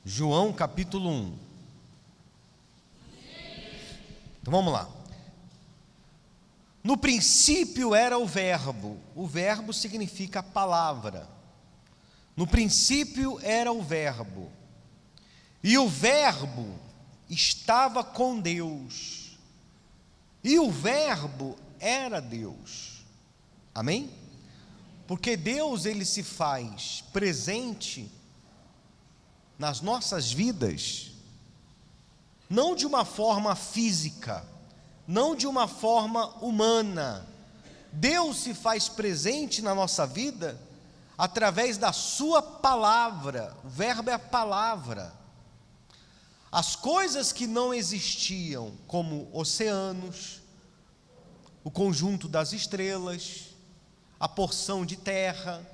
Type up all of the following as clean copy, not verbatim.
João capítulo 1. Então vamos lá. No princípio era o verbo significa palavra. No princípio era o verbo, e o verbo estava com Deus, e o verbo era Deus. Amém? Porque Deus, ele se faz presente nas nossas vidas, não de uma forma física, não de uma forma humana. Deus se faz presente na nossa vida através da sua palavra. O verbo é a palavra. As coisas que não existiam, como oceanos, o conjunto das estrelas, a porção de terra,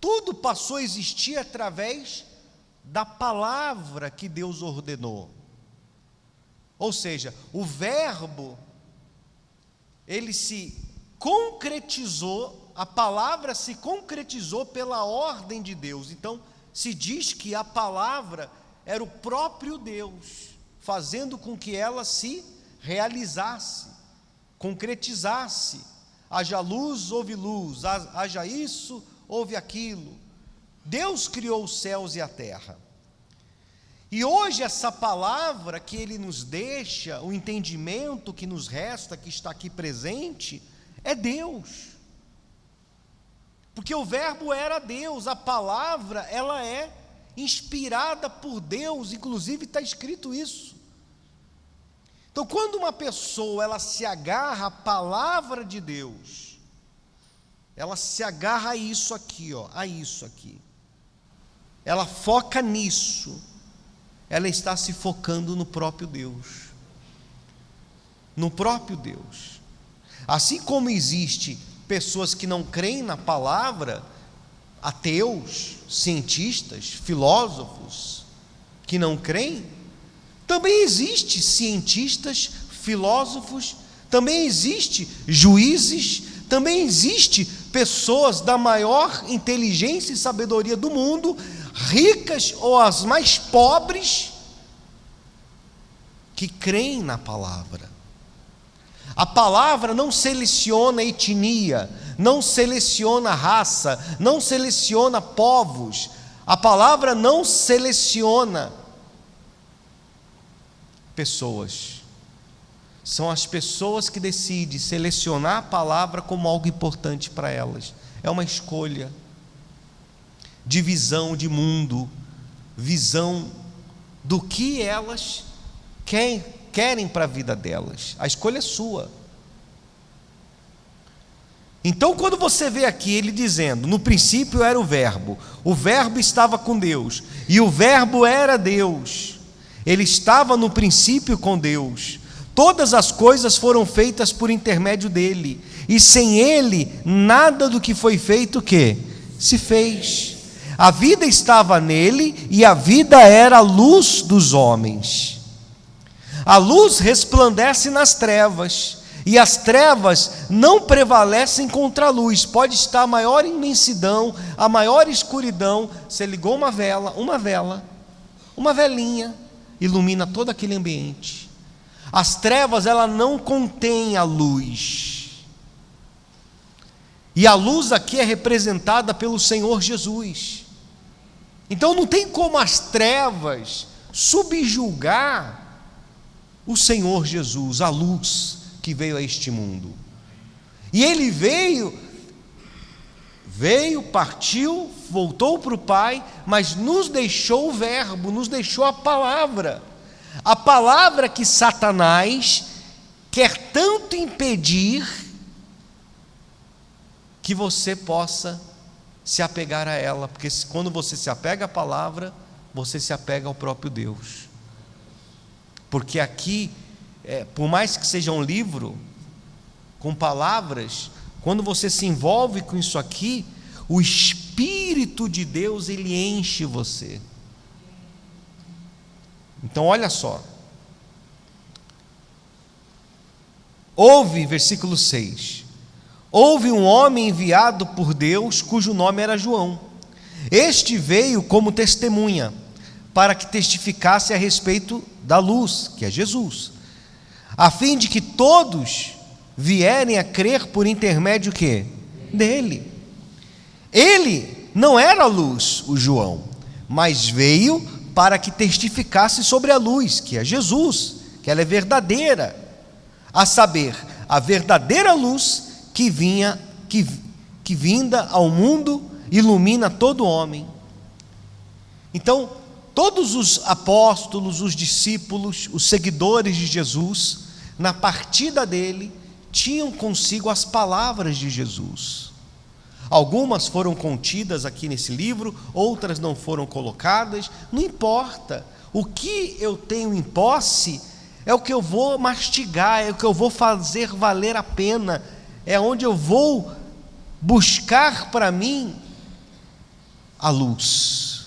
tudo passou a existir através da palavra que Deus ordenou. Ou seja, o verbo, ele se concretizou, a palavra se concretizou pela ordem de Deus. Então, se diz que a palavra era o próprio Deus, fazendo com que ela se realizasse, concretizasse. Haja luz, houve luz, haja isso, houve aquilo. Deus criou os céus e a terra. E hoje essa palavra que Ele nos deixa, o entendimento que nos resta, que está aqui presente, é Deus. Porque o verbo era Deus, a palavra, ela é inspirada por Deus, inclusive está escrito isso. Então, quando uma pessoa, ela se agarra à palavra de Deus, ela se agarra a isso aqui, a isso aqui, ela foca nisso, ela está se focando no próprio Deus, no próprio Deus. Assim como existe pessoas que não creem na palavra, ateus, cientistas, filósofos que não creem, também existe cientistas, filósofos, também existe juízes, também existe pessoas da maior inteligência e sabedoria do mundo, ricas ou as mais pobres, que creem na palavra. A palavra não seleciona etnia, não seleciona raça, não seleciona povos. A palavra não seleciona pessoas. São as pessoas que decidem selecionar a palavra como algo importante para elas. É uma escolha de visão de mundo, visão do que elas querem para a vida delas. A escolha é sua. Então, quando você vê aqui ele dizendo, no princípio era o verbo estava com Deus, e o verbo era Deus, ele estava no princípio com Deus, todas as coisas foram feitas por intermédio dele, e sem ele, nada do que foi feito, o quê? Se fez. A vida estava nele, e a vida era a luz dos homens. A luz resplandece nas trevas, e as trevas não prevalecem contra a luz. Pode estar a maior imensidão, a maior escuridão, você ligou uma velinha, ilumina todo aquele ambiente. As trevas, ela não contém a luz, e a luz aqui é representada pelo Senhor Jesus. Então não tem como as trevas subjugar o Senhor Jesus, a luz que veio a este mundo. E ele veio, partiu, voltou para o Pai, mas nos deixou o verbo, nos deixou a palavra que Satanás quer tanto impedir que você possa se apegar a ela, porque quando você se apega à palavra, você se apega ao próprio Deus. Porque aqui, por mais que seja um livro com palavras, quando você se envolve com isso aqui, o Espírito de Deus, ele enche você. Então olha só, versículo 6, houve um homem enviado por Deus, cujo nome era João. Este veio como testemunha, para que testificasse a respeito da luz, que é Jesus, a fim de que todos vierem a crer por intermédio quê? Dele. Ele não era a luz, o João, mas veio para que testificasse sobre a luz, que é Jesus, que ela é verdadeira, a saber, a verdadeira luz que vinda ao mundo ilumina todo homem. Então, todos os apóstolos, os discípulos, os seguidores de Jesus, na partida dele, tinham consigo as palavras de Jesus. Algumas foram contidas aqui nesse livro, outras não foram colocadas, não importa. O que eu tenho em posse é o que eu vou mastigar, é o que eu vou fazer valer a pena, é onde eu vou buscar para mim a luz.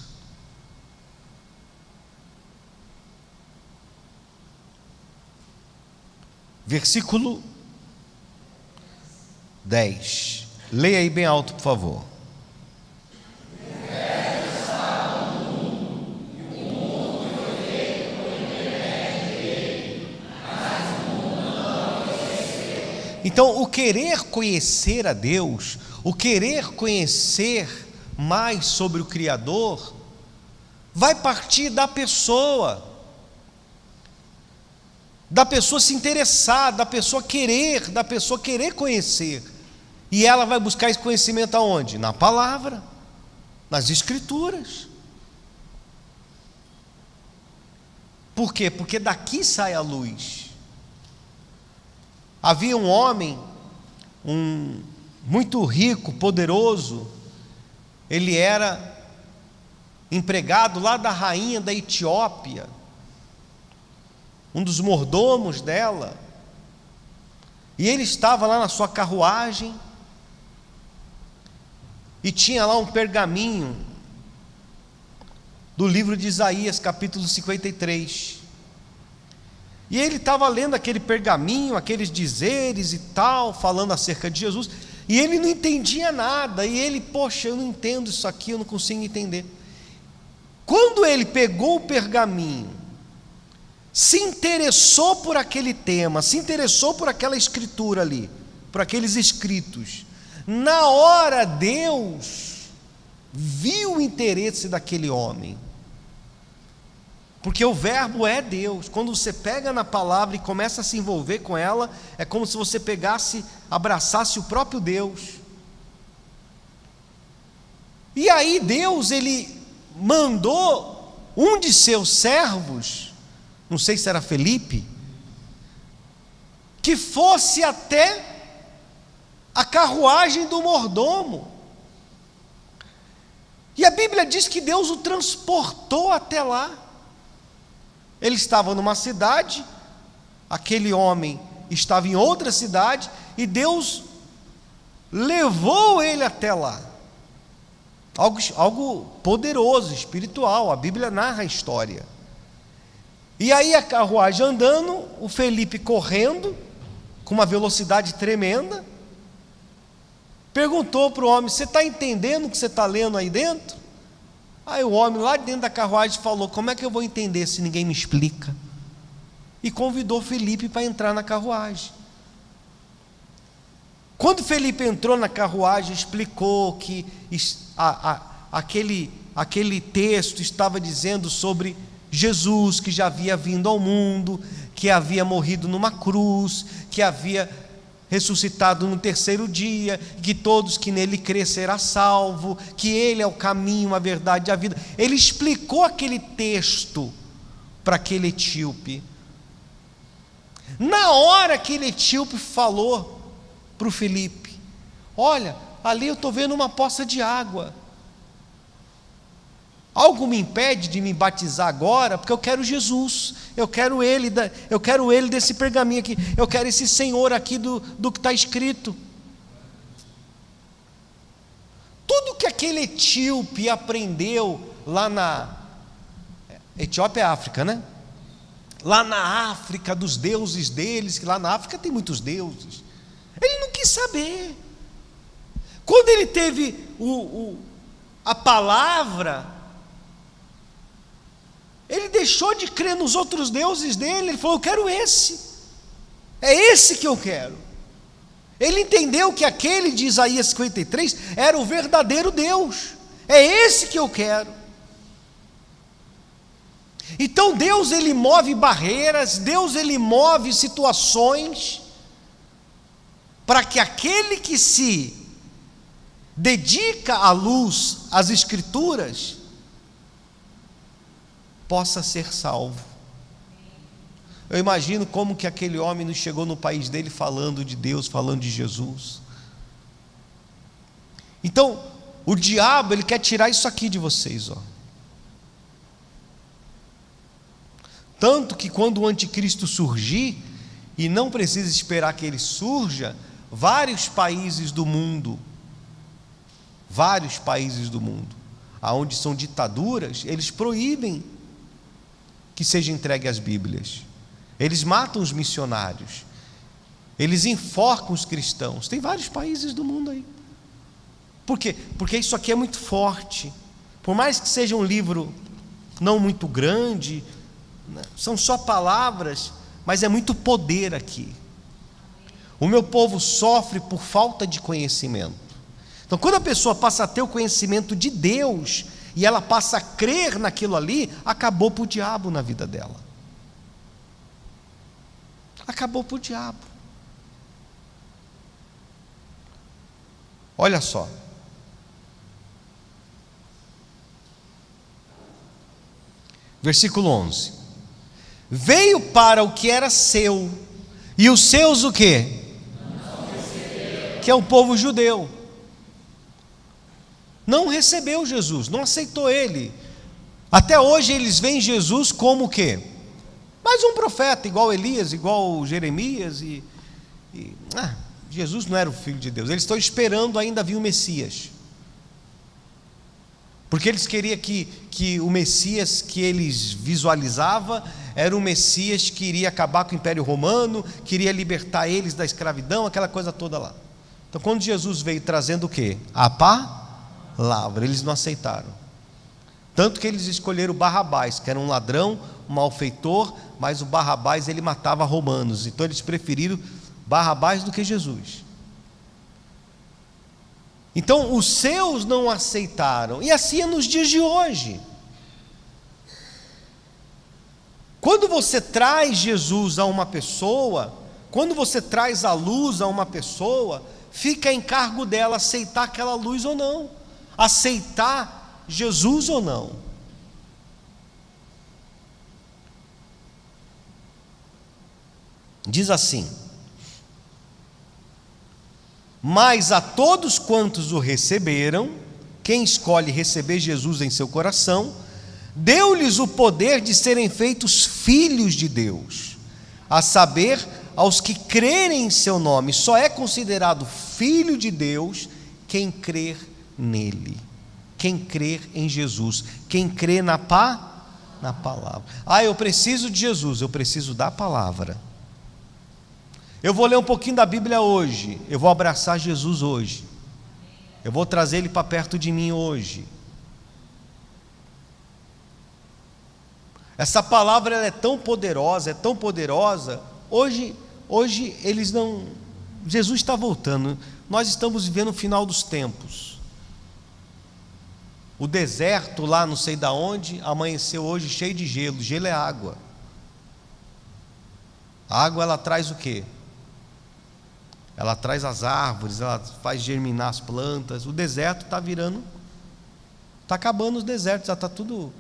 Versículo 10. Leia aí bem alto, por favor. Então, o querer conhecer a Deus, o querer conhecer mais sobre o Criador, vai partir da pessoa se interessar, da pessoa querer conhecer. E ela vai buscar esse conhecimento aonde? Na palavra, nas Escrituras. Por quê? Porque daqui sai a luz. Havia um homem, muito rico, poderoso. Ele era empregado lá da rainha da Etiópia, um dos mordomos dela. E ele estava lá na sua carruagem e tinha lá um pergaminho do livro de Isaías, capítulo 53. E ele estava lendo aquele pergaminho, aqueles dizeres e tal, falando acerca de Jesus, e ele não entendia nada, e ele, poxa, eu não entendo isso aqui, eu não consigo entender. Quando ele pegou o pergaminho, se interessou por aquele tema, se interessou por aquela escritura ali, por aqueles escritos, na hora Deus viu o interesse daquele homem, porque o verbo é Deus. Quando você pega na palavra e começa a se envolver com ela, é como se você abraçasse o próprio Deus. E aí Deus, ele mandou um de seus servos, não sei se era Felipe, que fosse até a carruagem do mordomo. E a Bíblia diz que Deus o transportou até lá. Ele estava numa cidade, aquele homem estava em outra cidade, e Deus levou ele até lá. Algo poderoso, espiritual. A Bíblia narra a história. E aí a carruagem andando, o Felipe correndo, com uma velocidade tremenda, perguntou para o homem: você está entendendo o que você está lendo aí dentro? Aí o homem lá dentro da carruagem falou: como é que eu vou entender se ninguém me explica? E convidou Felipe para entrar na carruagem. Quando Felipe entrou na carruagem, explicou que aquele texto estava dizendo sobre Jesus, que já havia vindo ao mundo, que havia morrido numa cruz, que havia ressuscitado no terceiro dia, que todos que nele crê será salvo, que ele é o caminho, a verdade e a vida. Ele explicou aquele texto para aquele etíope. Na hora aquele etíope falou para o Felipe: olha, ali eu estou vendo uma poça de água. Algo me impede de me batizar agora, porque eu quero Jesus, eu quero ele desse pergaminho aqui, eu quero esse Senhor aqui do que está escrito. Tudo que aquele etíope aprendeu lá na Etiópia é África, né? Lá na África, dos deuses deles, que lá na África tem muitos deuses, ele não quis saber. Quando ele teve a palavra, deixou de crer nos outros deuses dele. Ele falou: eu quero esse, é esse que eu quero. Ele entendeu que aquele de Isaías 53 era o verdadeiro Deus. É esse que eu quero. Então Deus, ele move barreiras, Deus, ele move situações, para que aquele que se dedica à luz, às Escrituras, possa ser salvo. Eu imagino como que aquele homem não chegou no país dele falando de Deus, falando de Jesus. Então, o diabo, ele quer tirar isso aqui de vocês, ó. Tanto que quando o anticristo surgir, e não precisa esperar que ele surja, vários países do mundo, aonde são ditaduras, eles proíbem que seja entregue as Bíblias. Eles matam os missionários, eles enforcam os cristãos. Tem vários países do mundo aí. Por quê? Porque isso aqui é muito forte. Por mais que seja um livro não muito grande, são só palavras, mas é muito poder aqui. O meu povo sofre por falta de conhecimento. Então, quando a pessoa passa a ter o conhecimento de Deus, e ela passa a crer naquilo ali, acabou para o diabo na vida dela. Acabou para o diabo. Olha só. Versículo 11. Veio para o que era seu, e os seus o quê? Que é o povo judeu. Não recebeu Jesus, não aceitou ele. Até hoje eles veem Jesus como o quê? Mais um profeta, igual Elias, igual Jeremias. Jesus não era o Filho de Deus. Eles estão esperando ainda vir o Messias. Porque eles queriam que o Messias que eles visualizavam era o Messias que iria acabar com o Império Romano, queria libertar eles da escravidão, aquela coisa toda lá. Então, quando Jesus veio trazendo o quê? A palavra, eles não aceitaram. Tanto que eles escolheram Barrabás, que era um ladrão, um malfeitor, mas o Barrabás ele matava romanos. Então eles preferiram Barrabás do que Jesus. Então os seus não aceitaram, e assim é nos dias de hoje. Quando você traz Jesus a uma pessoa, quando você traz a luz a uma pessoa, fica em cargo dela aceitar aquela luz ou não, aceitar Jesus ou não. Diz assim: mas a todos quantos o receberam, quem escolhe receber Jesus em seu coração, deu-lhes o poder de serem feitos filhos de Deus, a saber, aos que crerem em seu nome. Só é considerado filho de Deus quem crer nele, quem crer em Jesus, quem crê na palavra. Eu preciso de Jesus, eu preciso da palavra. Eu vou ler um pouquinho da Bíblia hoje, eu vou abraçar Jesus hoje, eu vou trazer ele para perto de mim hoje. Essa palavra ela é tão poderosa, hoje eles não, Jesus está voltando, nós estamos vivendo o final dos tempos. O deserto lá não sei da onde, amanheceu hoje cheio de gelo, gelo é água. A água ela traz o quê? Ela traz as árvores, ela faz germinar as plantas. O deserto está virando, está acabando os desertos, já está tudo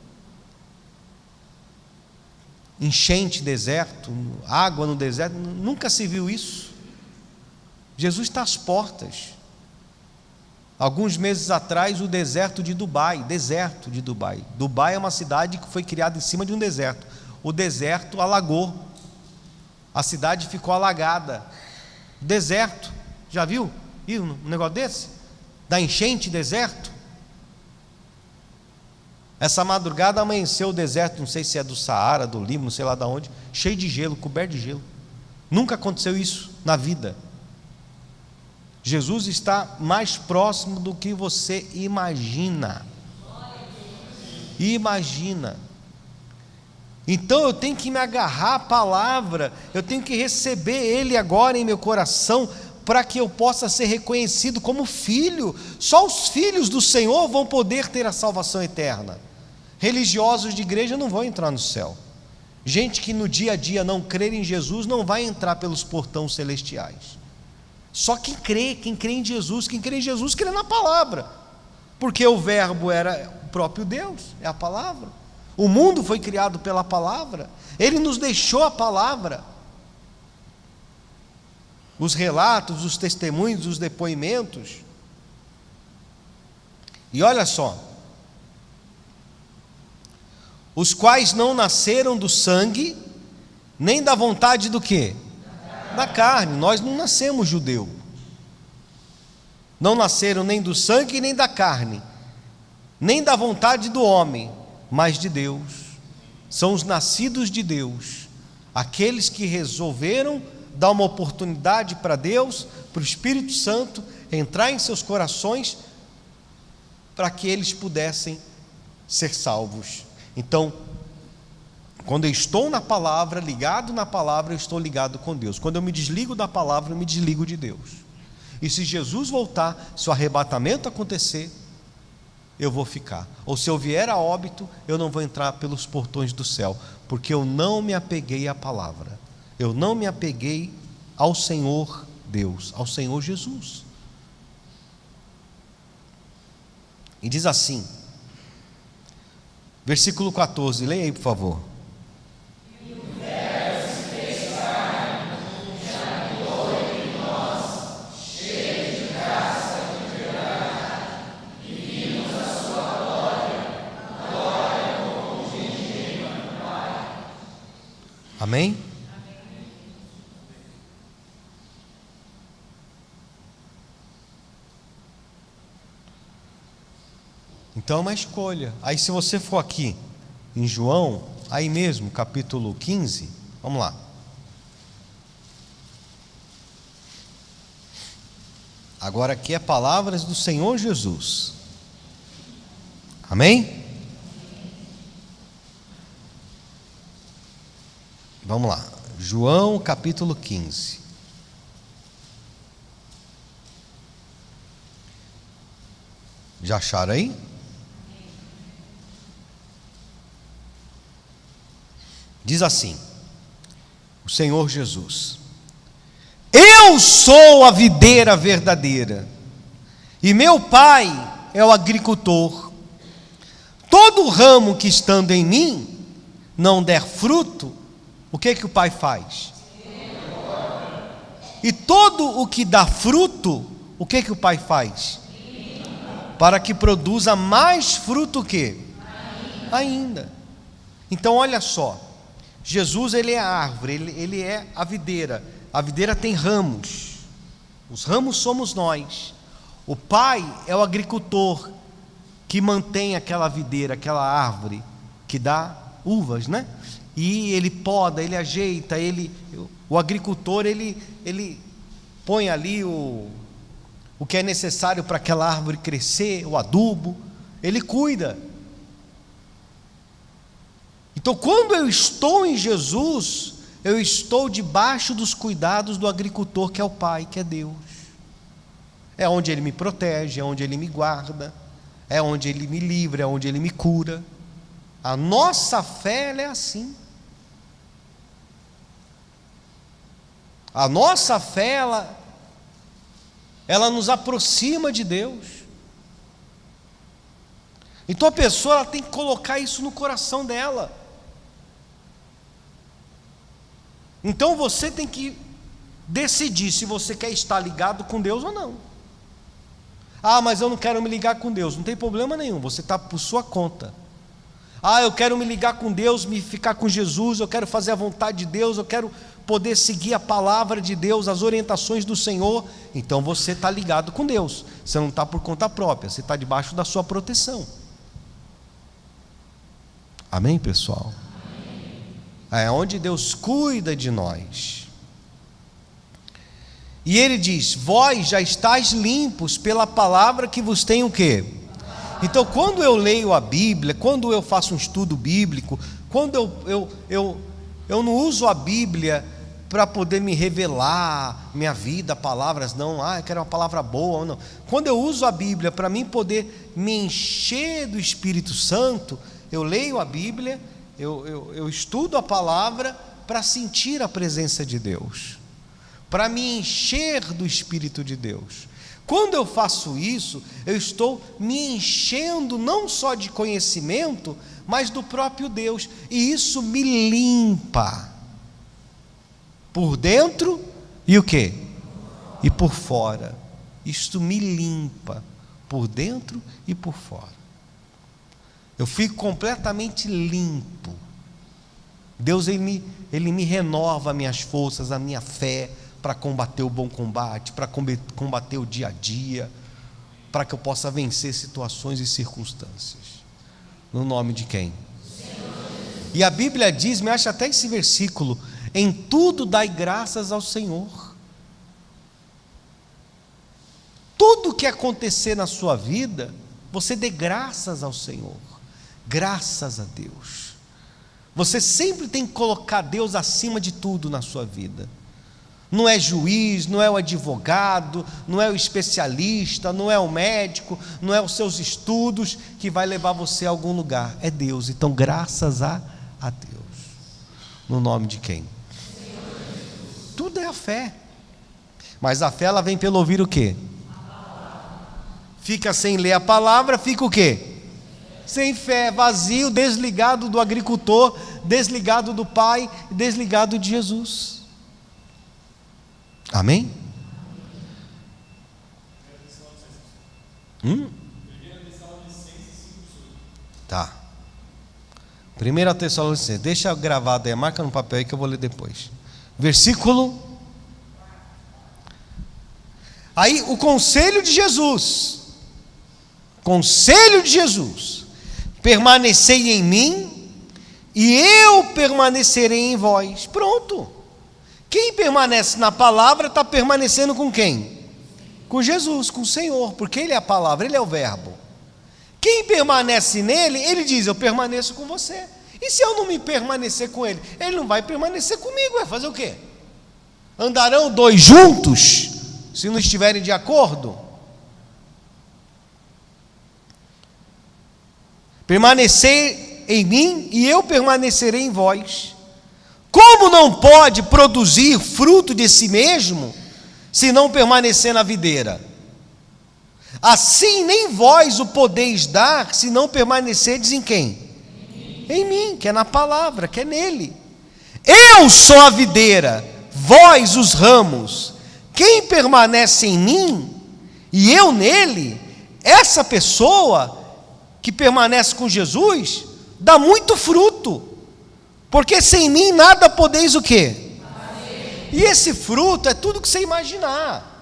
enchente, deserto, água no deserto, nunca se viu isso. Jesus está às portas. Alguns meses atrás, o deserto de Dubai. Dubai é uma cidade que foi criada em cima de um deserto. O deserto alagou, a cidade ficou alagada. Deserto, já viu? Um negócio desse? Da enchente, deserto. Essa madrugada amanheceu o deserto, não sei se é do Saara, do Líbano, não sei lá de onde, cheio de gelo, coberto de gelo. Nunca aconteceu isso na vida. Jesus está mais próximo do que você imagina. Então eu tenho que me agarrar à palavra, eu tenho que receber Ele agora em meu coração, para que eu possa ser reconhecido como filho. Só os filhos do Senhor vão poder ter a salvação eterna. Religiosos de igreja não vão entrar no céu. Gente que no dia a dia não crer em Jesus não vai entrar pelos portões celestiais. Só quem crê em Jesus, crê na palavra, porque o verbo era o próprio Deus, é a palavra. O mundo foi criado pela palavra, Ele nos deixou a palavra. Os relatos, os testemunhos, os depoimentos. E olha só, os quais não nasceram do sangue, nem da vontade do quê? Da carne. Nós não nascemos judeu. Não nasceram nem do sangue, nem da carne, nem da vontade do homem, mas de Deus. São os nascidos de Deus, aqueles que resolveram dar uma oportunidade para Deus, para o Espírito Santo entrar em seus corações, para que eles pudessem ser salvos. Então, quando eu estou na palavra, ligado na palavra, eu estou ligado com Deus. Quando eu me desligo da palavra, eu me desligo de Deus. E se Jesus voltar, se o arrebatamento acontecer, eu vou ficar. Ou se eu vier a óbito, eu não vou entrar pelos portões do céu, porque eu não me apeguei à palavra. Eu não me apeguei ao Senhor Deus, ao Senhor Jesus. E diz assim, versículo 14, leia aí por favor. Amém? Então é uma escolha. Aí se você for aqui em João, aí mesmo, capítulo 15, vamos lá. Agora aqui é palavras do Senhor Jesus. Amém? Vamos lá. João capítulo 15. Já acharam aí? Diz assim, o Senhor Jesus: eu sou a videira verdadeira, e meu Pai é o agricultor. Todo ramo que estando em mim não der fruto, o que o Pai faz? E todo o que dá fruto, o que o Pai faz? Para que produza mais fruto que? Ainda. Então olha só, Jesus ele é a árvore, ele é a videira tem ramos, os ramos somos nós. O Pai é o agricultor que mantém aquela videira, aquela árvore que dá uvas, né? E ele poda, ele ajeita, o agricultor ele põe ali o que é necessário para aquela árvore crescer, o adubo, ele cuida. Então, quando eu estou em Jesus, eu estou debaixo dos cuidados do agricultor, que é o Pai, que é Deus. É onde Ele me protege, é onde Ele me guarda, é onde Ele me livra, é onde Ele me cura. A nossa fé, ela é assim. A nossa fé, ela nos aproxima de Deus. Então a pessoa ela tem que colocar isso no coração dela. Então você tem que decidir se você quer estar ligado com Deus ou não. Ah, mas eu não quero me ligar com Deus. Não tem problema nenhum, você está por sua conta. Ah, eu quero me ligar com Deus, me ficar com Jesus, eu quero fazer a vontade de Deus, eu quero poder seguir a palavra de Deus, as orientações do Senhor. Então você está ligado com Deus, você não está por conta própria, você está debaixo da sua proteção. Amém, pessoal? É onde Deus cuida de nós. E Ele diz: vós já estáis limpos pela palavra que vos tenho o quê? Então, quando eu leio a Bíblia, quando eu faço um estudo bíblico, quando eu não uso a Bíblia para poder me revelar minha vida, palavras, não, eu quero uma palavra boa, não. Quando eu uso a Bíblia para mim poder me encher do Espírito Santo, eu leio a Bíblia, eu estudo a palavra para sentir a presença de Deus, para me encher do Espírito de Deus. Quando eu faço isso, eu estou me enchendo não só de conhecimento, mas do próprio Deus, e isso me limpa por dentro e o quê? E por fora. Isto me limpa por dentro e por fora. Eu fico completamente limpo. Deus ele me renova minhas forças, a minha fé, para combater o bom combate, para combater o dia a dia, para que eu possa vencer situações e circunstâncias. No nome de quem? E a Bíblia diz, me acha até esse versículo: em tudo dai graças ao Senhor. Tudo que acontecer na sua vida, você dê graças ao Senhor. Graças a Deus. Você sempre tem que colocar Deus acima de tudo na sua vida. Não é juiz, não é o advogado, não é o especialista, não é o médico, não é os seus estudos que vai levar você a algum lugar. É Deus. Então, graças a Deus. No nome de quem? Tudo é a fé. Mas a fé, ela vem pelo ouvir o quê? Fica sem ler a palavra, fica o quê? Sem fé, vazio, desligado do agricultor, desligado do Pai, desligado de Jesus. Amém? Tá. 1 Tessalonicenses, deixa gravado aí, marca no papel aí que eu vou ler depois. Versículo. Aí o conselho de Jesus. Conselho de Jesus. Permanecei em mim e eu permanecerei em vós. Pronto. Quem permanece na palavra está permanecendo com quem? Com Jesus, com o Senhor, porque Ele é a palavra, Ele é o verbo. Quem permanece nele, Ele diz: eu permaneço com você. E se eu não me permanecer com Ele? Ele não vai permanecer comigo, vai fazer o quê? Andarão dois juntos, se não estiverem de acordo? Permanecer em mim e eu permanecerei em vós. Como não pode produzir fruto de si mesmo, se não permanecer na videira? Assim nem vós o podeis dar, se não permanecerdes em quem? Em mim, que é na palavra, que é nele. Eu sou a videira, vós os ramos. Quem permanece em mim e eu nele, essa pessoa que permanece com Jesus, dá muito fruto. Porque sem mim nada podeis o quê? E esse fruto é tudo que você imaginar.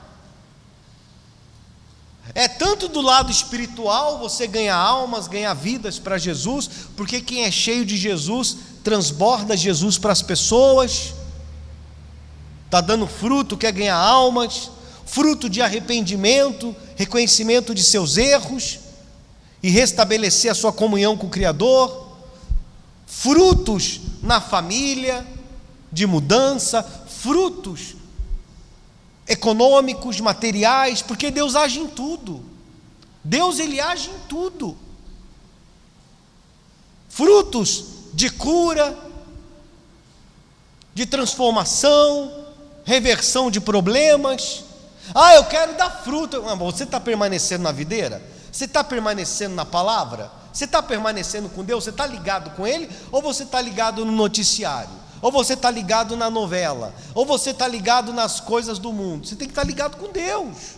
É tanto do lado espiritual, você ganha almas, ganha vidas para Jesus, porque quem é cheio de Jesus, transborda Jesus para as pessoas, está dando fruto, quer ganhar almas, fruto de arrependimento, reconhecimento de seus erros, e restabelecer a sua comunhão com o Criador, frutos na família, de mudança, frutos econômicos, materiais, porque Deus age em tudo. Deus, Ele age em tudo. Frutos de cura, de transformação, reversão de problemas. Eu quero dar fruto. Você está permanecendo na videira? Você está permanecendo na palavra? Você está permanecendo com Deus? Você está ligado com Ele? Ou você está ligado no noticiário? Ou você está ligado na novela? Ou você está ligado nas coisas do mundo? Você tem que estar ligado com Deus.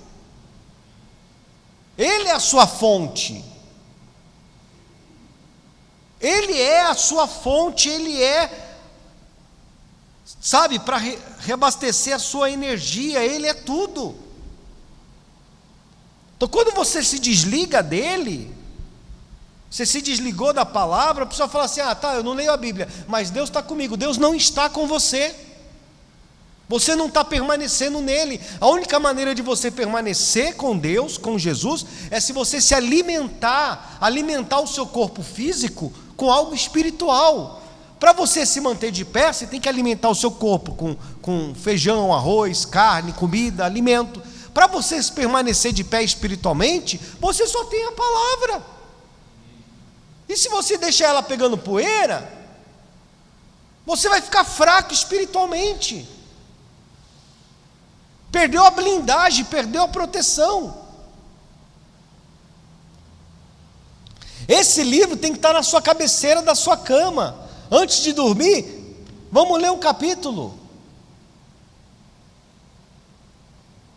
Ele é a sua fonte. Ele é a sua fonte, Ele é, sabe, para reabastecer a sua energia, Ele é tudo. Então, quando você se desliga dele, você se desligou da palavra, a pessoa fala assim: eu não leio a Bíblia, mas Deus está comigo. Deus não está com você. Você não está permanecendo nele. A única maneira de você permanecer com Deus, com Jesus, é se você se alimentar o seu corpo físico com algo espiritual. Para você se manter de pé, você tem que alimentar o seu corpo com feijão, arroz, carne, comida, alimento. Para você permanecer de pé espiritualmente, você só tem a palavra. E se você deixar ela pegando poeira, você vai ficar fraco espiritualmente. Perdeu a blindagem, perdeu a proteção. Esse livro tem que estar na sua cabeceira da sua cama. Antes de dormir, vamos ler um capítulo.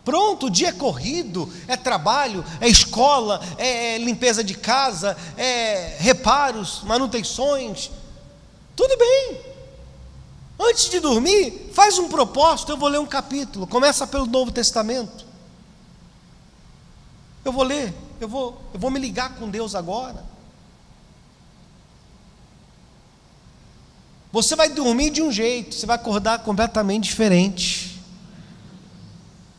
Pronto, o dia é corrido, é trabalho, é escola, é limpeza de casa, é reparos, manutenções. Tudo bem. Antes de dormir, faz um propósito, eu vou ler um capítulo. Começa pelo Novo Testamento. Eu vou ler, eu vou me ligar com Deus agora. Você vai dormir de um jeito, você vai acordar completamente diferente.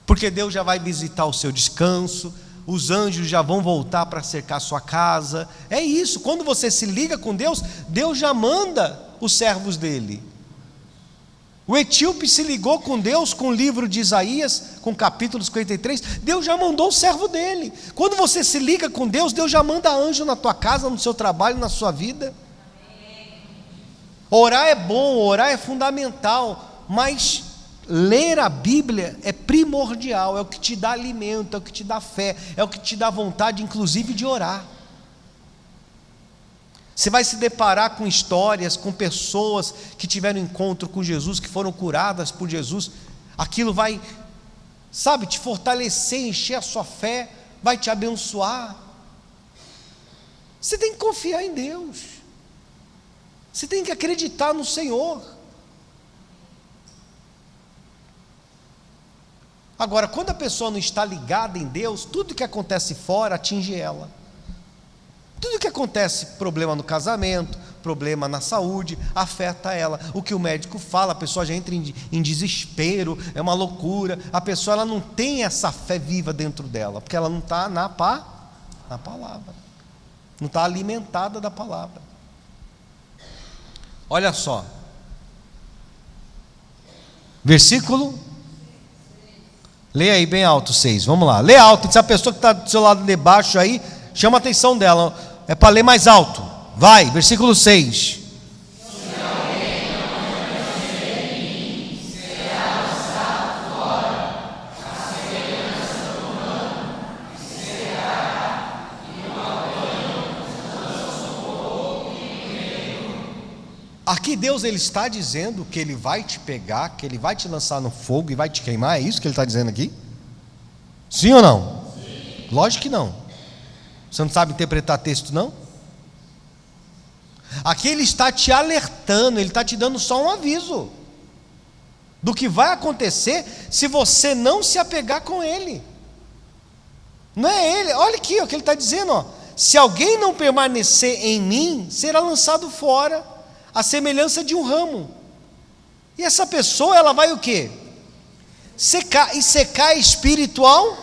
Porque Deus já vai visitar o seu descanso, os anjos já vão voltar para cercar a sua casa. É isso, quando você se liga com Deus, Deus já manda os servos dele. O etíope se ligou com Deus com o livro de Isaías, com o capítulo 53, Deus já mandou o servo dele. Quando você se liga com Deus, Deus já manda anjo na tua casa, no seu trabalho, na sua vida. Orar é bom, orar é fundamental, mas ler a Bíblia é primordial, é o que te dá alimento, é o que te dá fé, é o que te dá vontade, inclusive, de orar. Você vai se deparar com histórias, com pessoas que tiveram encontro com Jesus, que foram curadas por Jesus. Aquilo vai, sabe, te fortalecer, encher a sua fé, vai te abençoar. Você tem que confiar em Deus. Você tem que acreditar no Senhor. Agora, quando a pessoa não está ligada em Deus, tudo que acontece fora atinge ela. Tudo que acontece, problema no casamento, problema na saúde, afeta ela. O que o médico fala, a pessoa já entra em desespero, é uma loucura. A pessoa ela não tem essa fé viva dentro dela, porque ela não está na palavra, não está alimentada da palavra. Olha só, versículo, lê aí bem alto, 6, vamos lá, lê alto. Se a pessoa que está do seu lado de baixo aí, chama a atenção dela, é para ler mais alto, vai, versículo 6. Aqui Deus ele está dizendo que Ele vai te pegar, que Ele vai te lançar no fogo e vai te queimar, é isso que Ele está dizendo aqui? Sim ou não? Sim. Lógico que não. Você não sabe interpretar texto, não? Aqui Ele está te alertando, Ele está te dando só um aviso do que vai acontecer se você não se apegar com Ele. Não é Ele, olha aqui o que Ele está dizendo, ó. Se alguém não permanecer em mim, será lançado fora, a semelhança de um ramo. E essa pessoa, ela vai o quê? Secar. E secar é espiritual?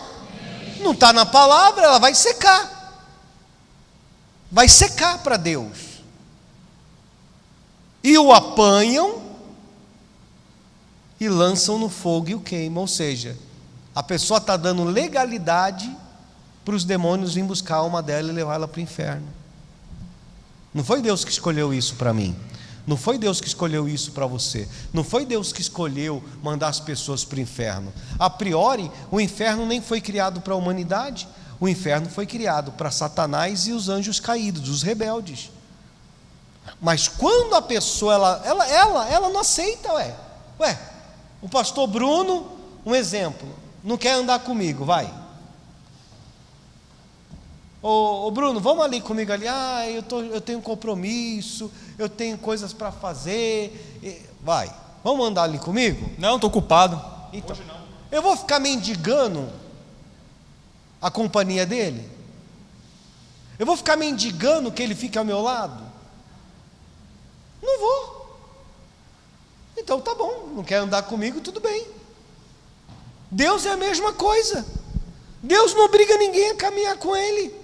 Não está na palavra, ela vai secar. Vai secar para Deus. E o apanham e lançam no fogo e o queimam. Ou seja, a pessoa está dando legalidade para os demônios virem buscar a alma dela e levar ela para o inferno. Não foi Deus que escolheu isso para mim. Não foi Deus que escolheu isso para você. Não foi Deus que escolheu mandar as pessoas para o inferno. A priori, o inferno nem foi criado para a humanidade. O inferno foi criado para Satanás e os anjos caídos, os rebeldes. Mas quando a pessoa, ela não aceita, ué, o pastor Bruno, um exemplo, não quer andar comigo, vai. Ô Bruno, vamos ali comigo ali, eu tenho um compromisso, eu tenho coisas para fazer, vai, vamos andar ali comigo? Não, estou ocupado. Então, hoje não. Eu vou ficar mendigando a companhia dele? Eu vou ficar mendigando que ele fique ao meu lado? Não vou. Então tá bom, não quer andar comigo, tudo bem. Deus é a mesma coisa. Deus não obriga ninguém a caminhar com Ele.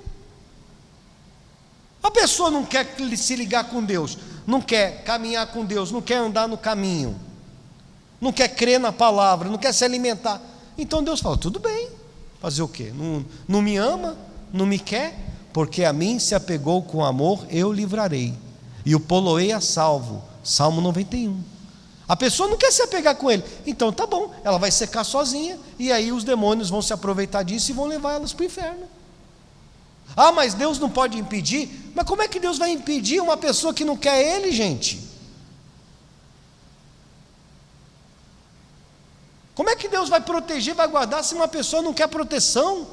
A pessoa não quer se ligar com Deus, não quer caminhar com Deus, não quer andar no caminho, não quer crer na palavra, não quer se alimentar. Então Deus fala, tudo bem, fazer o quê? Não me ama, não me quer? Porque a mim se apegou com amor, eu livrarei, e o poloei a salvo. Salmo 91. A pessoa não quer se apegar com ele, então tá bom, ela vai secar sozinha, e aí os demônios vão se aproveitar disso e vão levar elas para o inferno. Ah, mas Deus não pode impedir? Mas como é que Deus vai impedir uma pessoa que não quer Ele, gente? Como é que Deus vai proteger, vai guardar, se uma pessoa não quer proteção?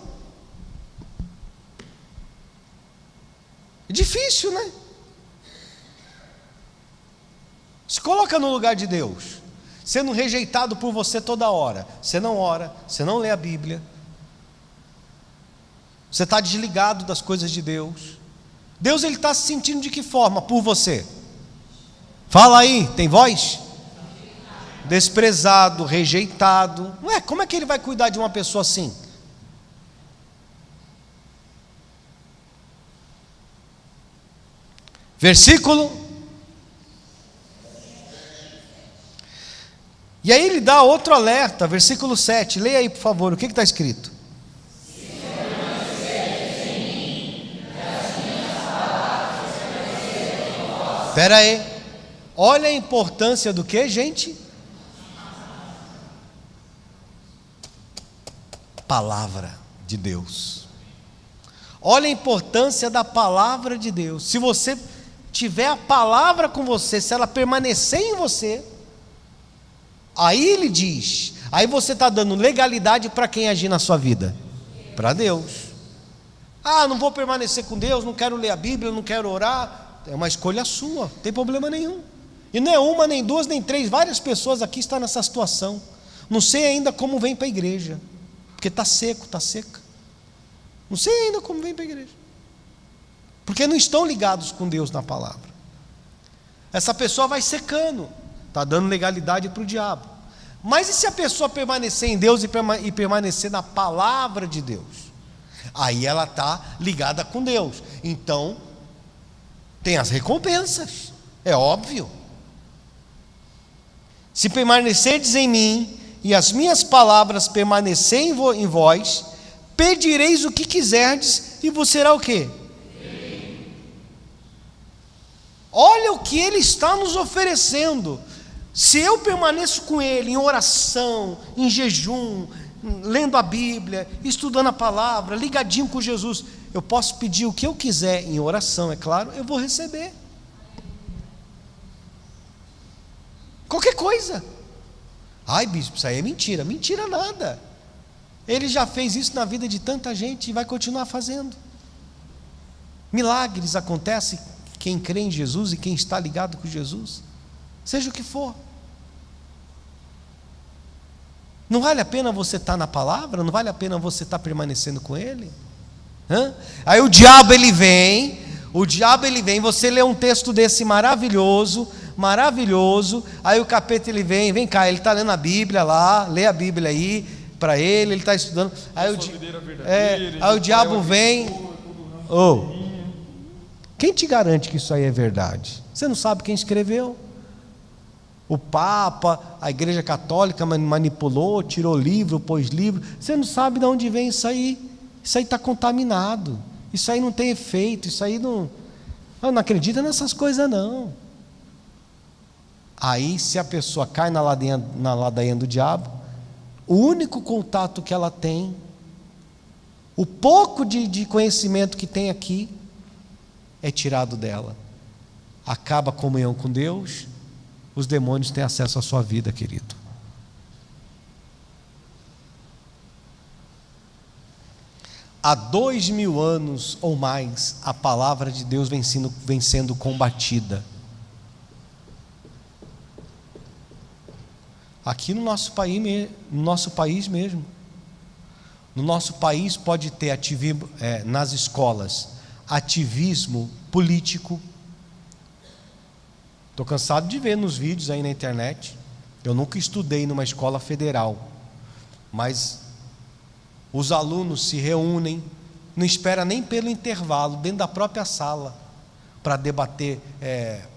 É difícil, né? Se coloca no lugar de Deus, sendo rejeitado por você toda hora. Você não ora, você não lê a Bíblia, você está desligado das coisas de Deus. Deus, Ele está se sentindo de que forma por você? Fala aí, tem voz? Desprezado, rejeitado. Ué, como é que Ele vai cuidar de uma pessoa assim? Versículo. E aí Ele dá outro alerta, versículo 7. Leia aí, por favor, o que está escrito? Espera aí, olha a importância do que, gente? Palavra de Deus. Olha a importância da palavra de Deus. Se você tiver a palavra com você, se ela permanecer em você, aí Ele diz, aí você está dando legalidade para quem agir na sua vida? Para Deus. Ah, não vou permanecer com Deus, não quero ler a Bíblia, não quero orar. É uma escolha sua, não tem problema nenhum. E não é uma, nem duas, nem três, várias pessoas aqui estão nessa situação. Não sei ainda como vem para a igreja, porque está seco, está seca. Não sei ainda como vem para a igreja, porque não estão ligados com Deus na palavra. Essa pessoa vai secando, está dando legalidade para o diabo. Mas e se a pessoa permanecer em Deus e permanecer na palavra de Deus? Aí ela está ligada com Deus. Então tem as recompensas, é óbvio. Se permanecerdes em mim e as minhas palavras permanecerem em vós, pedireis o que quiserdes e vos será o quê? Olha o que Ele está nos oferecendo. Se eu permaneço com Ele em oração, em jejum, lendo a Bíblia, estudando a palavra, ligadinho com Jesus, eu posso pedir o que eu quiser em oração, é claro, eu vou receber. Qualquer coisa. Ai, bispo, isso aí é mentira. Mentira nada. Ele já fez isso na vida de tanta gente e vai continuar fazendo. Milagres acontecem quem crê em Jesus e quem está ligado com Jesus, seja o que for. Não vale a pena você estar na palavra? Não vale a pena você estar permanecendo com Ele? Aí o diabo ele vem, você lê um texto desse maravilhoso, aí o capeta ele vem cá, ele está lendo a Bíblia lá, lê a Bíblia aí, para ele está estudando, aí o diabo vem, quem te garante que isso aí é verdade? Você não sabe quem escreveu? O Papa, a Igreja Católica manipulou, tirou livro, pôs livro, você não sabe de onde vem isso aí está contaminado, isso aí não tem efeito, isso aí não acredita nessas coisas não. Aí se a pessoa cai na ladainha do diabo, o único contato que ela tem, o pouco de conhecimento que tem aqui, é tirado dela, acaba a comunhão com Deus, os demônios têm acesso à sua vida, querido. Há 2000 anos ou mais, a palavra de Deus vem sendo combatida. Aqui no nosso país mesmo. No nosso país pode ter ativismo, nas escolas, ativismo político. Estou cansado de ver nos vídeos aí na internet. Eu nunca estudei numa escola federal, Mas os alunos se reúnem, não espera nem pelo intervalo, dentro da própria sala, para debater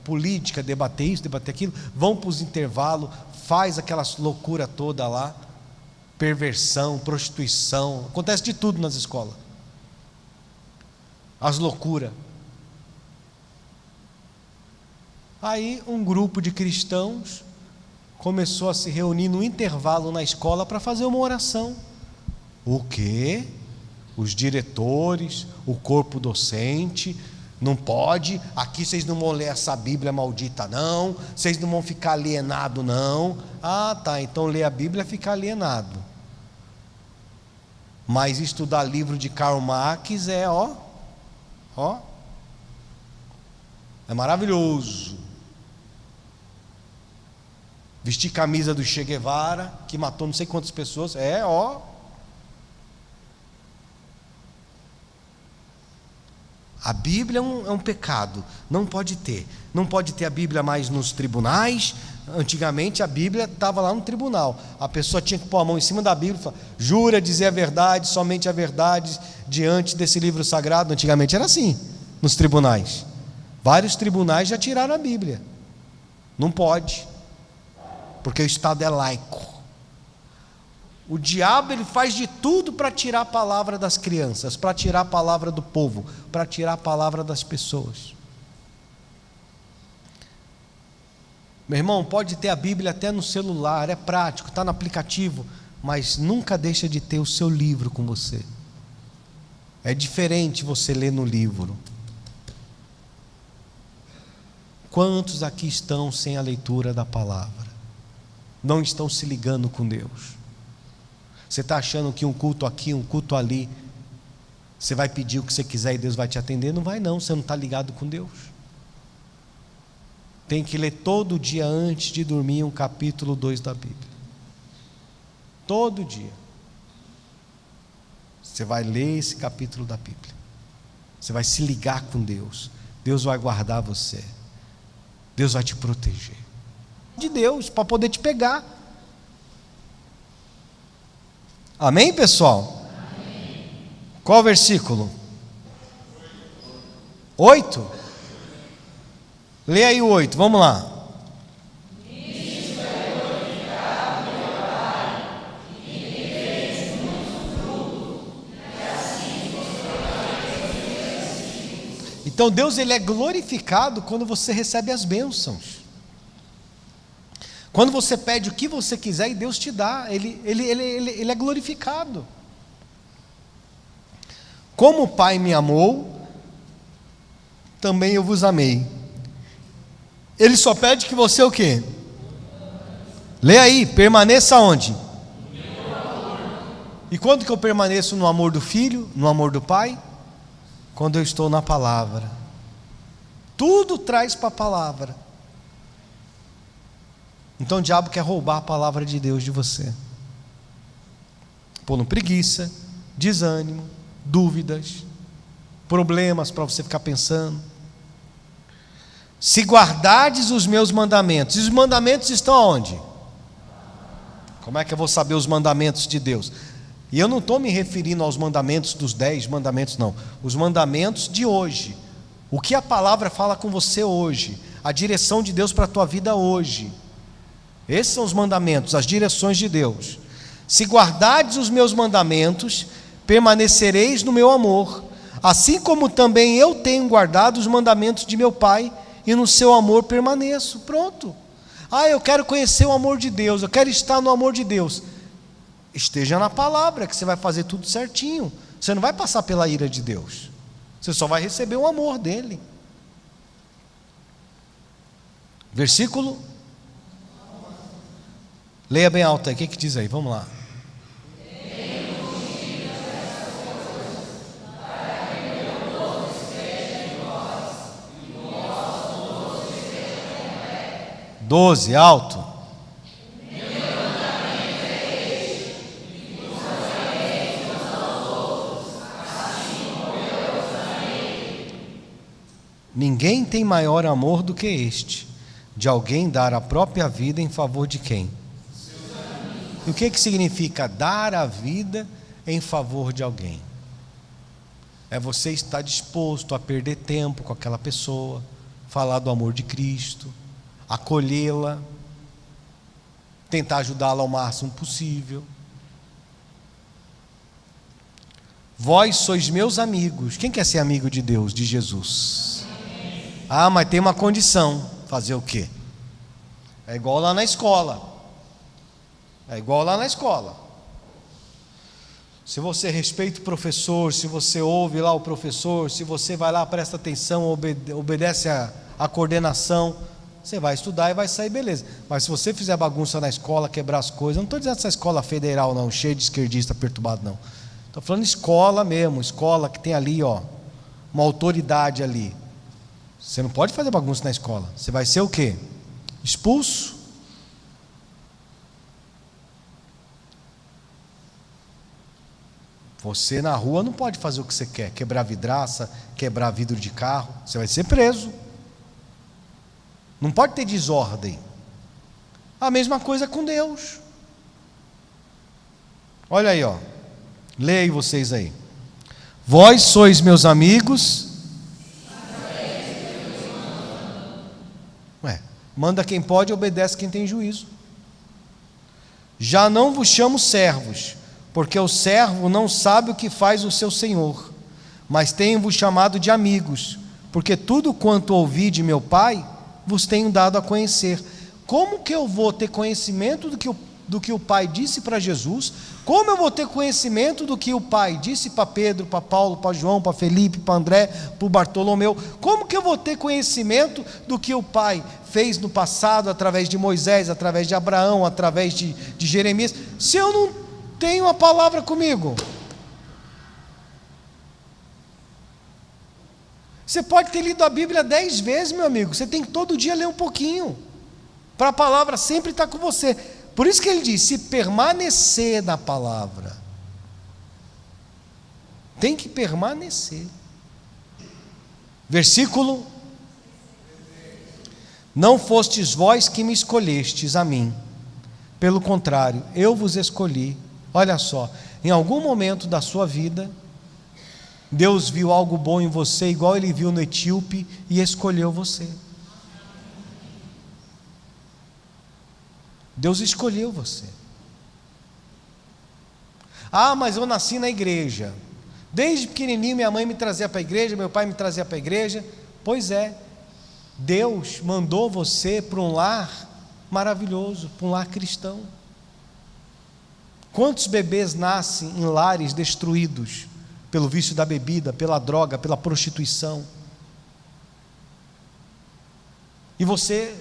política, debater isso, debater aquilo, vão para os intervalos, faz aquela loucura toda lá, perversão, prostituição, acontece de tudo nas escolas, as loucuras. Aí um grupo de cristãos começou a se reunir no intervalo na escola para fazer uma oração. O quê? Os diretores, o corpo docente, não pode, aqui vocês não vão ler essa Bíblia maldita não, vocês não vão ficar alienados não. Ah tá, então ler a Bíblia é ficar alienado, mas estudar livro de Karl Marx é é maravilhoso. Vestir camisa do Che Guevara, que matou não sei quantas pessoas, A Bíblia é um pecado, não pode ter a Bíblia mais nos tribunais. Antigamente a Bíblia estava lá no tribunal, a pessoa tinha que pôr a mão em cima da Bíblia e falar: jura dizer a verdade, somente a verdade, diante desse livro sagrado. Antigamente era assim, nos tribunais. Vários tribunais já tiraram a Bíblia, não pode, porque o Estado é laico. O diabo, ele faz de tudo para tirar a palavra das crianças, para tirar a palavra do povo, para tirar a palavra das pessoas. Meu irmão, pode ter a Bíblia até no celular, é prático, está no aplicativo, mas nunca deixa de ter o seu livro com você. É diferente você ler no livro. Quantos aqui estão sem a leitura da palavra? Não estão se ligando com Deus? Você está achando que um culto aqui, um culto ali, você vai pedir o que você quiser e Deus vai te atender? Não vai não, você não está ligado com Deus. Tem que ler todo dia antes de dormir um capítulo 2 da Bíblia. Todo dia. Você vai ler esse capítulo da Bíblia. Você vai se ligar com Deus. Deus vai guardar você. Deus vai te proteger. De Deus, para poder te pegar. Amém, pessoal? Amém. Qual versículo? 8? Lê aí o 8, vamos lá. Então Deus, ele é glorificado quando você recebe as bênçãos. Quando você pede o que você quiser e Deus te dá, ele é glorificado. Como o Pai me amou, também eu vos amei. Ele só pede que você o quê? Lê aí, permaneça onde? E quando que eu permaneço no amor do Filho, no amor do Pai? Quando eu estou na palavra. Tudo traz para a palavra. Então o diabo quer roubar a palavra de Deus de você, pondo preguiça, desânimo, dúvidas, problemas para você ficar pensando. Se guardardes os meus mandamentos, e os mandamentos estão aonde? Como é que eu vou saber os mandamentos de Deus? E eu não estou me referindo aos mandamentos dos 10 mandamentos, não. Os mandamentos de hoje. O que a palavra fala com você hoje, a direção de Deus para a tua vida hoje. Esses são os mandamentos, as direções de Deus. Se guardardes os meus mandamentos, permanecereis no meu amor, assim como também eu tenho guardado os mandamentos de meu Pai, e no seu amor permaneço. Pronto. Eu quero conhecer o amor de Deus, eu quero estar no amor de Deus. Esteja na palavra, que você vai fazer tudo certinho. Você não vai passar pela ira de Deus, você só vai receber o amor dele. Versículo, leia bem alto aí, o que diz aí? Vamos lá. Doze, alto. Ninguém tem maior amor do que este, de alguém dar a própria vida em favor de quem? E o que significa dar a vida em favor de alguém? É você estar disposto a perder tempo com aquela pessoa, falar do amor de Cristo, acolhê-la, tentar ajudá-la ao máximo possível. Vós sois meus amigos. Quem quer ser amigo de Deus, de Jesus? Ah, mas tem uma condição. Fazer o quê? É igual lá na escola. Se você respeita o professor, se você ouve lá o professor, se você vai lá, presta atenção, obedece a coordenação, você vai estudar e vai sair beleza. Mas se você fizer bagunça na escola, quebrar as coisas, não estou dizendo essa escola federal não, cheia de esquerdista perturbado não. Estou falando escola mesmo, escola que tem ali, uma autoridade ali. Você não pode fazer bagunça na escola. Você vai ser o quê? Expulso. Você na rua não pode fazer o que você quer, quebrar vidraça, quebrar vidro de carro, você vai ser preso. Não pode ter desordem. A mesma coisa com Deus. Olha aí, leia aí vocês aí. Vós sois meus amigos. Manda quem pode, obedece quem tem juízo. Já não vos chamo servos, porque o servo não sabe o que faz o seu senhor, mas tenho-vos chamado de amigos, porque tudo quanto ouvi de meu Pai, vos tenho dado a conhecer. Como que eu vou ter conhecimento do que o Pai disse para Jesus? Como eu vou ter conhecimento do que o Pai disse para Pedro, para Paulo, para João, para Felipe, para André, para Bartolomeu? Como que eu vou ter conhecimento do que o Pai fez no passado, através de Moisés, através de Abraão, através de Jeremias, se eu não tenho a palavra comigo? Você pode ter lido a Bíblia 10 vezes, meu amigo, você tem que todo dia ler um pouquinho, para a palavra sempre estar com você. Por isso que ele diz, se permanecer na palavra, tem que permanecer. Versículo: não fostes vós que me escolhestes a mim, pelo contrário, eu vos escolhi. Olha só, em algum momento da sua vida, Deus viu algo bom em você, igual Ele viu no etíope, e escolheu você. Deus escolheu você. Ah, mas eu nasci na igreja. Desde pequenininho minha mãe me trazia para a igreja, meu pai me trazia para a igreja. Pois é, Deus mandou você para um lar maravilhoso, para um lar cristão. Quantos bebês nascem em lares destruídos pelo vício da bebida, pela droga, pela prostituição? E você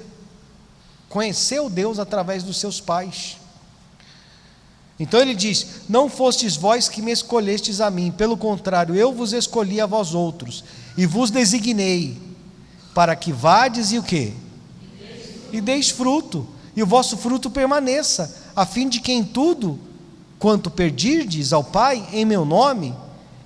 conheceu Deus através dos seus pais. Então ele diz: não fostes vós que me escolhestes a mim, pelo contrário, eu vos escolhi a vós outros, e vos designei, para que vades e o quê? E deis fruto, e o vosso fruto permaneça, a fim de que em tudo quanto pedirdes ao Pai, em meu nome,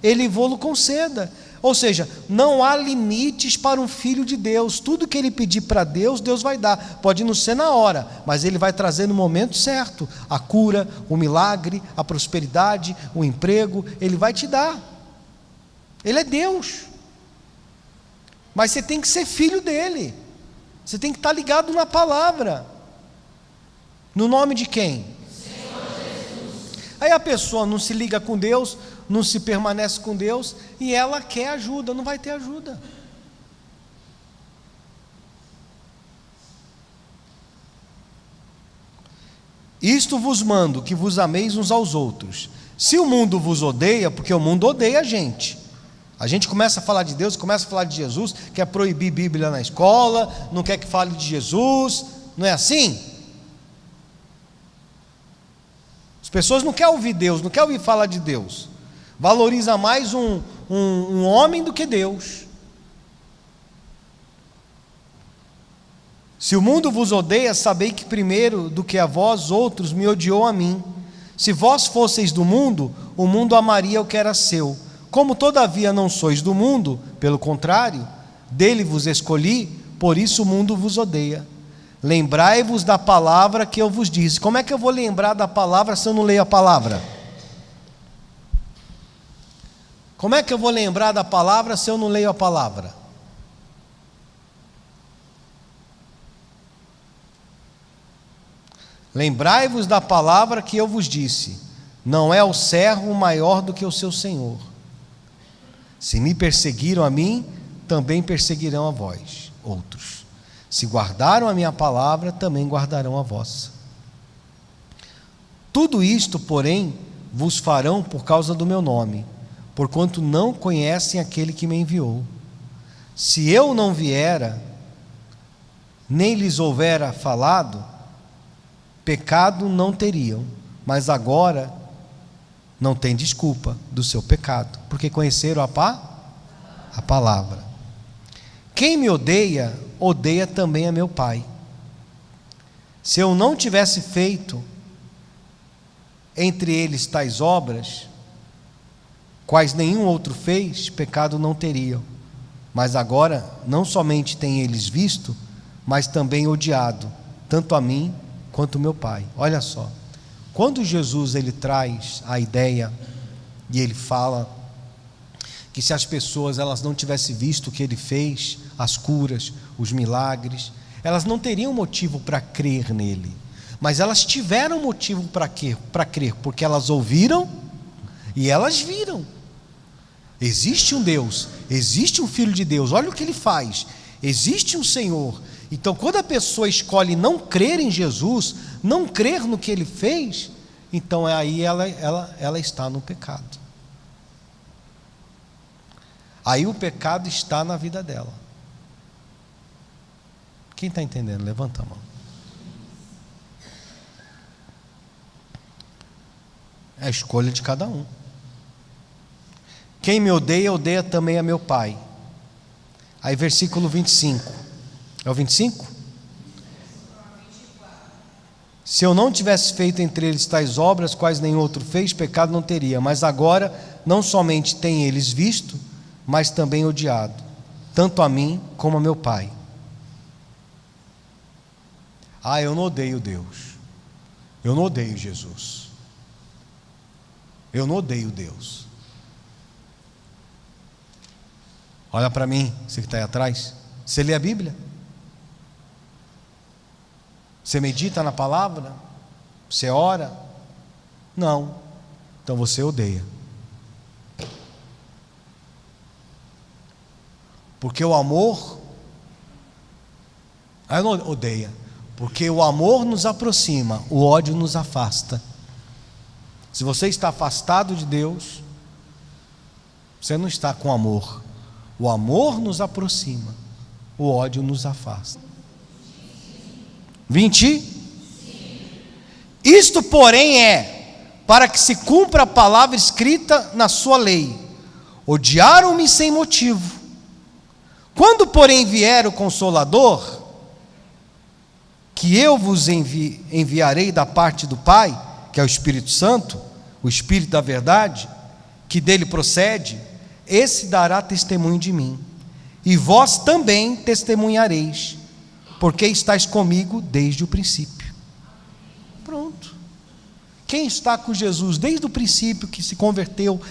Ele vô-lo conceda. Ou seja, não há limites para um filho de Deus. Tudo que ele pedir para Deus, Deus vai dar. Pode não ser na hora, mas Ele vai trazer no momento certo a cura, o milagre, a prosperidade, o emprego. Ele vai te dar. Ele é Deus. Mas você tem que ser filho dele. Você tem que estar ligado na palavra. No nome de quem? Senhor Jesus. Aí a pessoa não se liga com Deus, não se permanece com Deus, e ela quer ajuda, não vai ter ajuda. Isto vos mando, que vos ameis uns aos outros. Se o mundo vos odeia, porque o mundo odeia a gente começa a falar de Deus, começa a falar de Jesus, quer proibir Bíblia na escola, não quer que fale de Jesus, não é assim? As pessoas não querem ouvir Deus, não querem ouvir falar de Deus. Valoriza mais um homem do que Deus. Se o mundo vos odeia, sabei que primeiro do que a vós outros me odiou a mim. Se vós fosseis do mundo, o mundo amaria o que era seu. Como todavia não sois do mundo, pelo contrário, dele vos escolhi, por isso o mundo vos odeia. Lembrai-vos da palavra que eu vos disse. Como é que eu vou lembrar da palavra se eu não leio a palavra? Como é que eu vou lembrar da palavra se eu não leio a palavra? Lembrai-vos da palavra que eu vos disse: não é o servo maior do que o seu senhor. Se me perseguiram a mim, também perseguirão a vós, outros. Se guardaram a minha palavra, também guardarão a vossa. Tudo isto, porém, vos farão por causa do meu nome, porquanto não conhecem aquele que me enviou. Se eu não viera, nem lhes houvera falado, pecado não teriam, mas agora não tem desculpa do seu pecado, porque conheceram a palavra. Quem me odeia, odeia também a meu Pai. Se eu não tivesse feito entre eles tais obras, quais nenhum outro fez, pecado não teriam. Mas agora, não somente têm eles visto, mas também odiado, tanto a mim quanto ao meu Pai. Olha só, quando Jesus ele traz a ideia e ele fala que se as pessoas elas não tivessem visto o que ele fez, as curas, os milagres, elas não teriam motivo para crer nele, mas elas tiveram motivo para crer, porque elas ouviram e elas viram. Existe um Deus, existe um Filho de Deus, olha o que ele faz, existe um Senhor. Então quando a pessoa escolhe não crer em Jesus, não crer no que ele fez, então aí ela está no pecado. Aí o pecado está na vida dela. Quem está entendendo? Levanta a mão. É a escolha de cada um. Quem me odeia, odeia também a meu Pai. Aí versículo 25. É o 25? Se eu não tivesse feito entre eles tais obras, quais nenhum outro fez, pecado não teria. Mas agora, não somente têm eles visto, mas também odiado, tanto a mim como a meu Pai. Eu não odeio Deus. Eu não odeio Jesus. Eu não odeio Deus. Olha para mim, você que está aí atrás. Você lê a Bíblia? Você medita na palavra? Você ora? Não. Então você odeia. Porque o amor... eu não odeia. Porque o amor nos aproxima, o ódio nos afasta. Se você está afastado de Deus, você não está com amor. O amor nos aproxima, o ódio nos afasta. 20? Isto, porém, é para que se cumpra a palavra escrita na sua lei: odiaram-me sem motivo. Quando, porém, vier o Consolador, que eu vos enviarei da parte do Pai, que é o Espírito Santo, o Espírito da verdade, que dele procede, esse dará testemunho de mim, e vós também testemunhareis, porque estáis comigo desde o princípio. Pronto. Quem está com Jesus desde o princípio, que se converteu,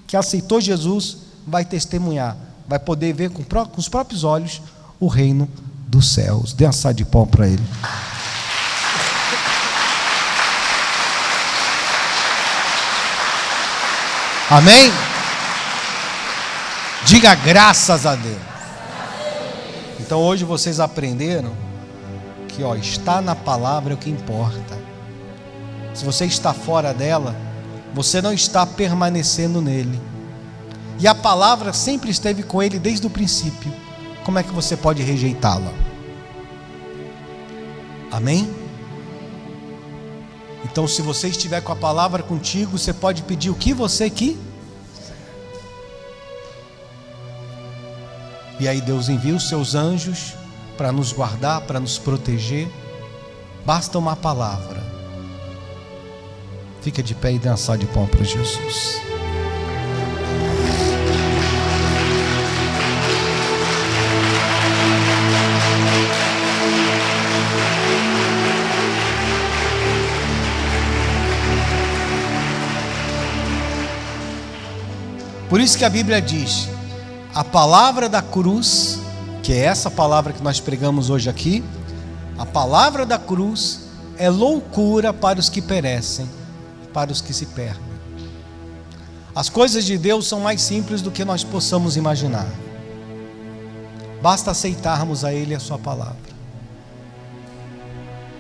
que aceitou Jesus, vai testemunhar, vai poder ver com os próprios olhos o reino dos céus. Dê uma salva de palmas para ele. Amém? Diga graças a Deus. Então hoje vocês aprenderam que estar na palavra é o que importa. Se você está fora dela, você não está permanecendo nele. E a palavra sempre esteve com ele desde o princípio. Como é que você pode rejeitá-la? Amém? Então, se você estiver com a palavra contigo, você pode pedir o que você quiser. E aí Deus envia os seus anjos para nos guardar, para nos proteger. Basta uma palavra. Fica de pé e dê uma salva de palmas para Jesus. Por isso que a Bíblia diz: a palavra da cruz, que é essa palavra que nós pregamos hoje aqui, a palavra da cruz é loucura para os que perecem, para os que se perdem. As coisas de Deus são mais simples do que nós possamos imaginar. Basta aceitarmos a Ele e a sua palavra.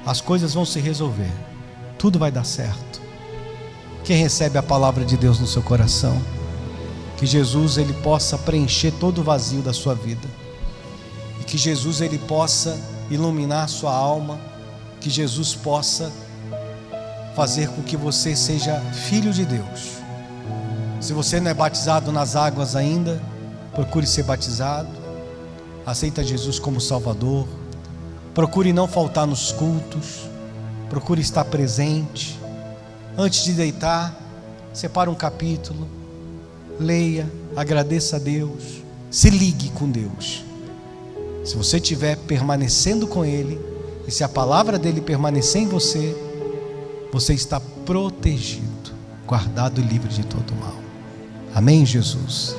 As coisas vão se resolver, tudo vai dar certo. Quem recebe a palavra de Deus no seu coração, que Jesus ele possa preencher todo o vazio da sua vida, e que Jesus ele possa iluminar a sua alma, que Jesus possa fazer com que você seja filho de Deus. Se você não é batizado nas águas ainda, procure ser batizado, aceita Jesus como Salvador, procure não faltar nos cultos, procure estar presente. Antes de deitar, separe um capítulo, leia, agradeça a Deus, se ligue com Deus. Se você estiver permanecendo com Ele, e se a palavra dele permanecer em você, você está protegido, guardado e livre de todo mal. Amém, Jesus?